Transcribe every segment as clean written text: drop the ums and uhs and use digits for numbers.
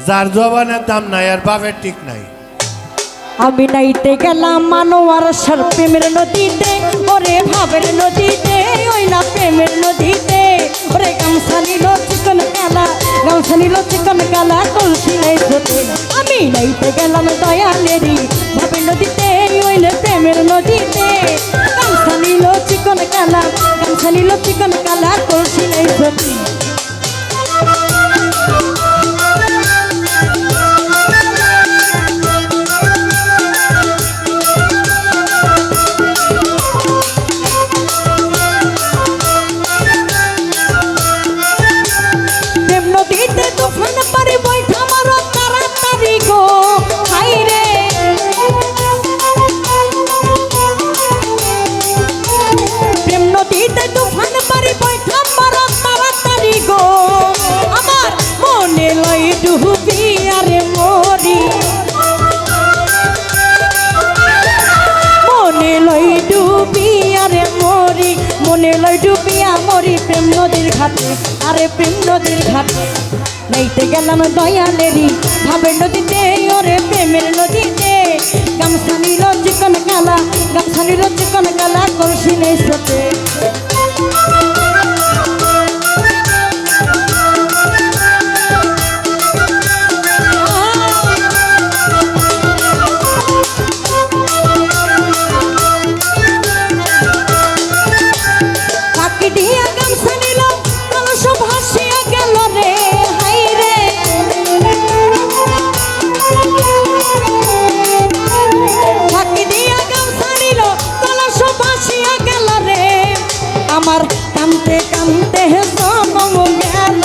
যার জবানের দাম নাই আর বাপের ঠিক নাই। আমি নাইতে গেলাম মানোয়ার সার প্রেমের নদীতে, ওরে ভাবের নদীতে, ওই না প্রেমের নদীতে। ওরে গামছা নিল চিকন কালা, গামছা নিল চিকন কালা, কলসি নাই ছোটে। আমি নাইতে গেলাম দয়ালেরি ভাবের নদীতে, ওই না প্রেমের নদীতে। গামছা নিল চিকন কালা, গামছা নিল চিকন কালা, কলসি নাই ছোটে। মনে লই ডুবিয়া মরি প্রেম নদীর ঘাটে, আরে প্রেম নদীর ঘাটে। নাইতে গেলাম দয়ালেরি ভাবের নদীতে, ওরে প্রেমের নদীতে। গামছা নিল চিকন কালা, গামছা নিল চিকন কালা, কলসি নেই ছোটে। আমার কামতে কামতে জনম গেল,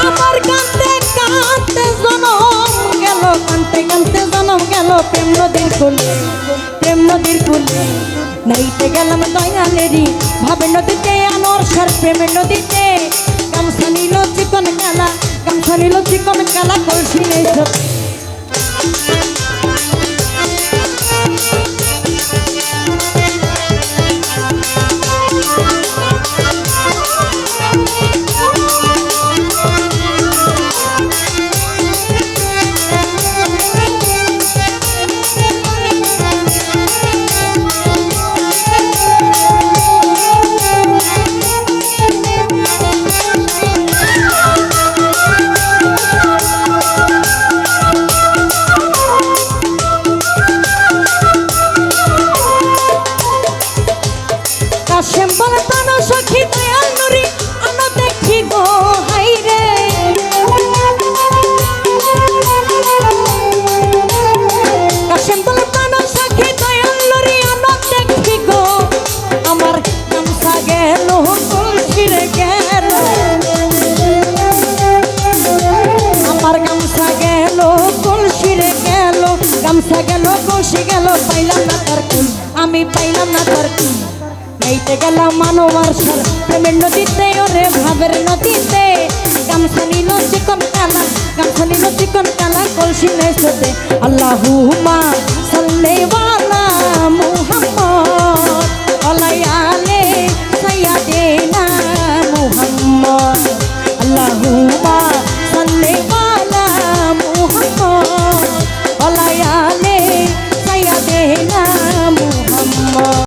আমার কামতে কামতে জনম গেল, কামতে কামতে জনম গেল প্রেম নদীর কুলে, প্রেম নদীর কুলে। নাইতে গেলাম দয়ালেরি ভাবের নদীতে, আমার সার প্রেমের নদীতে। গামছা নিল চিকন কালা, গামছা নিল চিকন কালা, কলসি নেই ছোটে। গামছা গেল কলসি গেল, পাইলাম না তার কুল, আমি পাইলাম না তার কুল। নাইতে গেলাম মানোয়ার সার প্রেমের নদীতে, ওরে ভাবের নদীতে। গামছা নিল চিকন কালা, গামছা নিল চিকন কালা, কলসি নেই ছোটে। আল্লাহুম্মা সাল্লি আলা মুহাম্মদ।